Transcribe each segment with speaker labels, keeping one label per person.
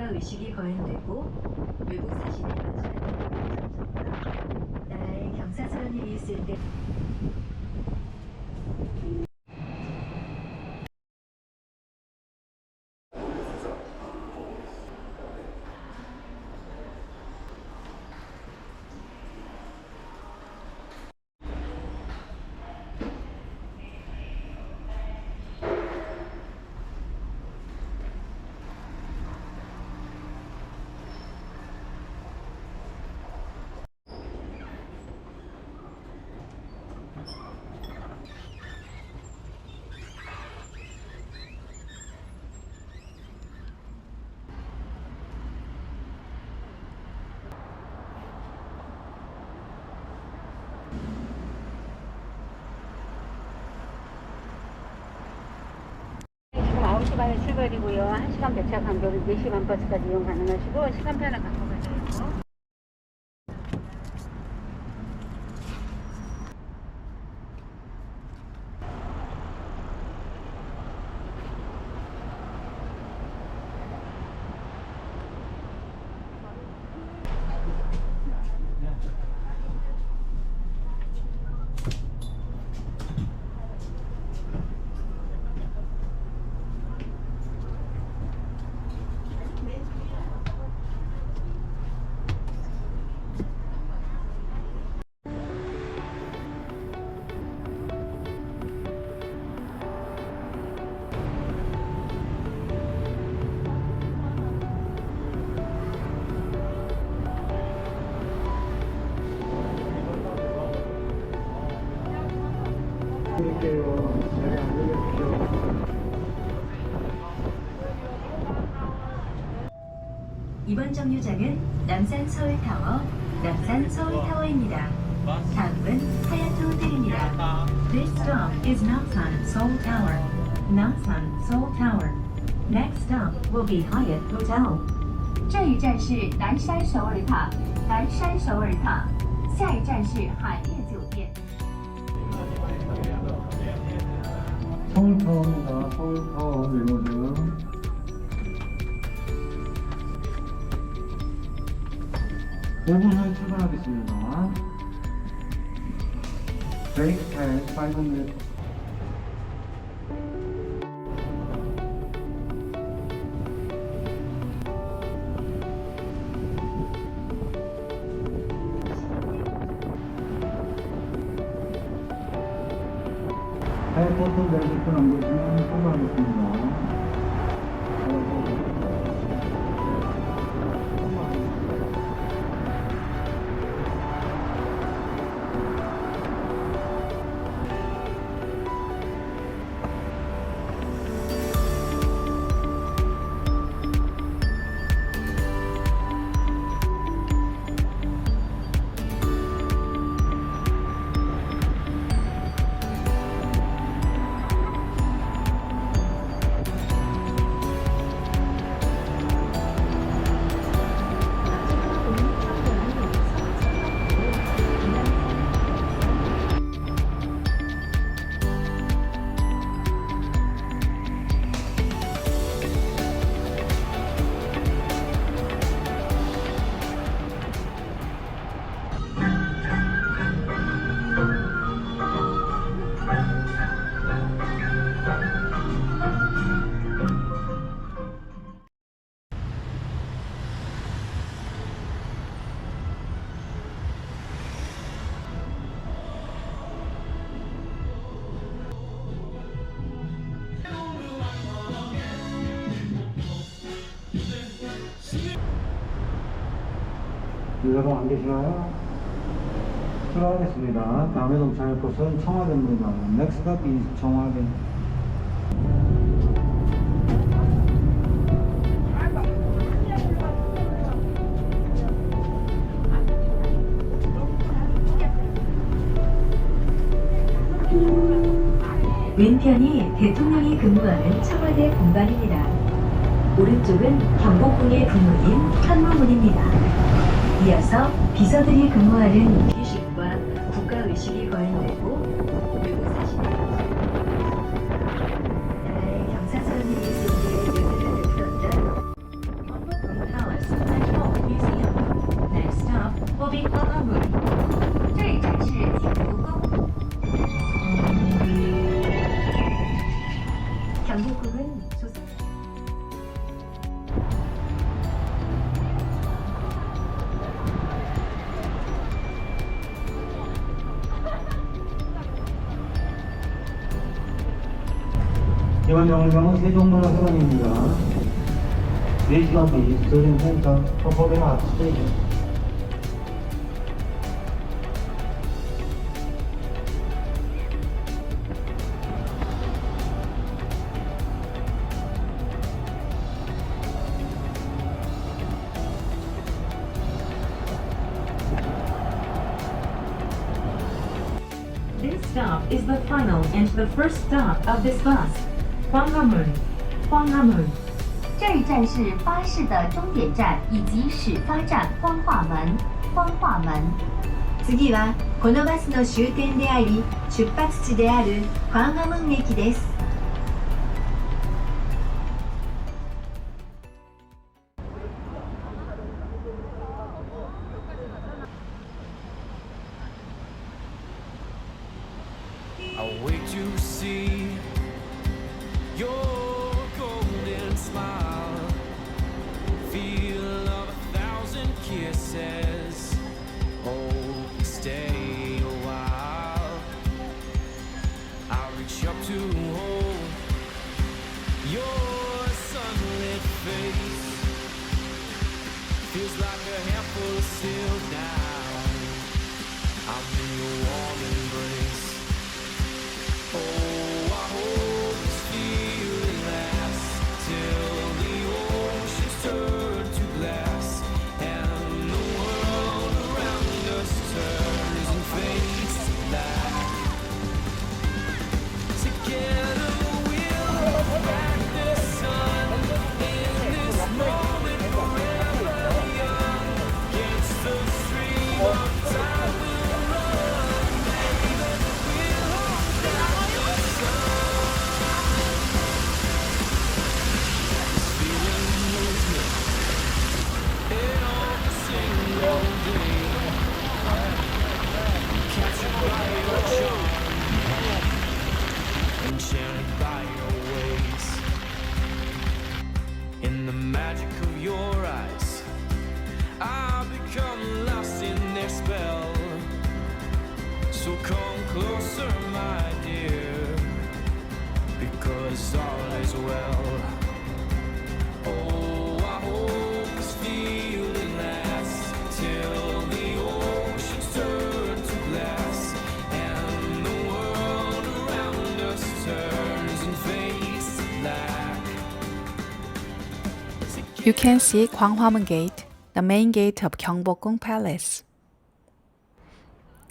Speaker 1: 국가의식이 거행되고 외국 사신을 맞이하는 정정과 나라에 경사스러운 일이 있을 때
Speaker 2: 지금 9시 반에 출발이고요. 1시간 배차 간격을 4시 반 버스까지 이용 가능하시고 시간표는 갖고 가셔야 되고
Speaker 1: 이번 정류장은 남산 서울타워, 남산 서울타워입니다. 다음은 하얏트 호텔입니다. This stop is Namsan Seoul Tower. Namsan Seoul Tower. Next stop will be Hyatt Hotel.
Speaker 3: 这一站是南山首尔塔，南山首尔塔，下一站是海悦酒店。
Speaker 4: 서울타워입니다. 서울타워 리모드. (5분) 후에 출발하겠습니다. Break at 500. 하얏트 내리실 남겨주시면 출발하겠습니다. 여러분 안 계시나요? 출발하겠습니다. 다음에 동착할 곳은 청와대입니다. Next stop is 청와대.
Speaker 1: 왼편이 대통령이 근무하는 청와대 공간입니다. 오른쪽은 경복궁의 국문인 현무문입니다. 이어서 비서들이 근무하는 기식과 국가의식이 거행되고 외국 사신이 나라에 경사스러운 일이 있을 때 요새를 베풀었던
Speaker 4: 이번 정류장은 세종문화회관입니다. 4시간 뒤 스토링 센터 퍼포밍 아트 스테이션.
Speaker 1: This stop is the final and the first stop of this bus. 광화문, 광화문.
Speaker 3: 这一站是巴士的终点站以及始发站光化门。光化门。
Speaker 1: 次はこのバスの終点であり、出発地である광화문駅です。
Speaker 5: I'll wait to see your golden smile, feel of 1,000 kisses. Oh, stay a while. I'll reach up to hold your sunlit face. Feels like a handful of silk now. I'm in your warm embrace. Oh, I hope this feeling lasts till the oceans turn to glass and the world around us turns and fades to black. Together we'll look back the sun in this moment forever young. Against the stream of time we'll run, baby. We'll hold back the sun. This feeling moves me in every single day. Captured by your charm, enchanted by your ways. In the magic of your eyes, I've become lost in their spell. So come closer, my dear, because all is well. Oh, I hope this feeling lasts till the oceans turn to glass and the world around us turns and fades to black.
Speaker 6: You can see 광화문 Gate, the main gate of Gyeongbokgung Palace.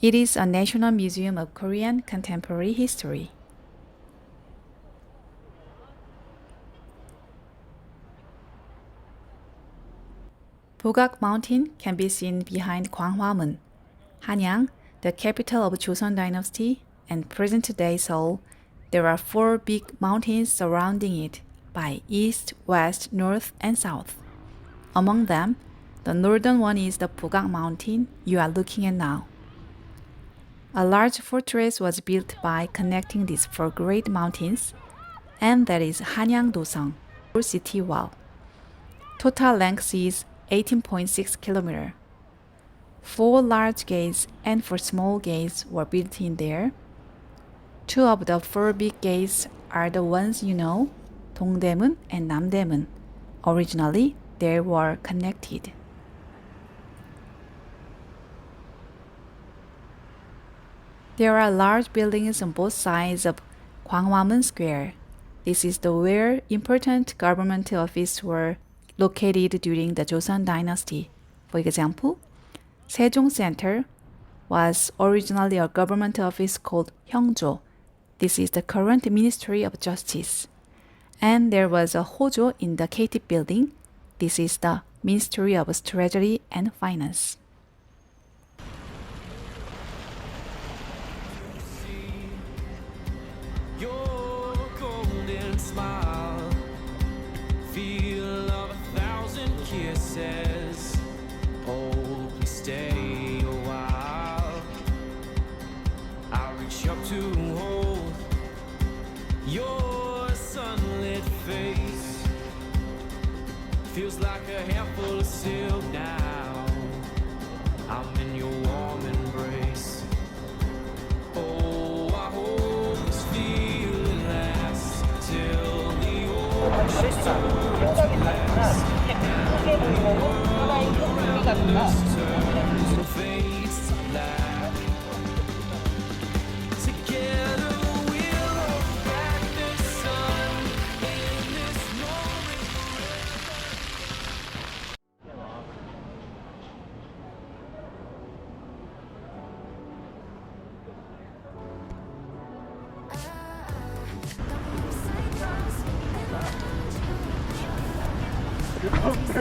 Speaker 6: It is a national museum of Korean contemporary history. Bugak Mountain can be seen behind Gwanghwamun. Hanyang, the capital of Joseon Dynasty and present-day Seoul, there are 4 big mountains surrounding it by east, west, north, and south. Among them, the northern one is the Bugak Mountain you are looking at now. A large fortress was built by connecting these 4 great mountains, and that is Hanyang-dosang, or city wall. Total length is 18.6 km. 4 large gates and 4 small gates were built in there. 2 of the 4 big gates are the ones you know, Dongdaemun and Namdaemun. Originally, they were connected. There are large buildings on both sides of Gwanghwamun Square. This is the where important government offices were located during the Joseon Dynasty. For example, Sejong Center was originally a government office called Hyungjo. This is the current Ministry of Justice. And there was a Hojo in the KT building. This is the Ministry of Treasury and Finance.
Speaker 5: Your golden smile, feel of 1,000 kisses. Oh, please stay a while. I'll reach up to hold your sunlit face. Feels like a handful of silk now.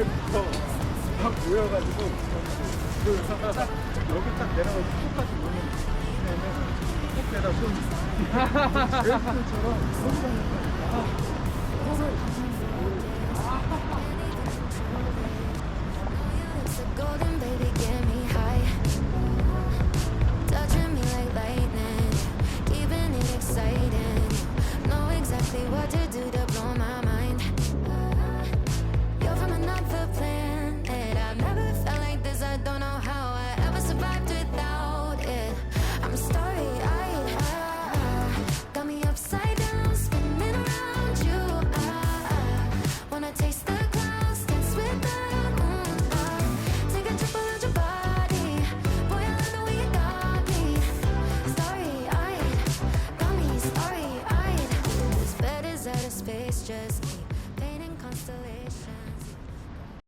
Speaker 7: 옛날부터 막 모여가지고 딱 여기 딱 내려가서 똑같이 노는 시내는 어깨에다 손 레스토처럼 손 다니까
Speaker 5: It's a golden baby, get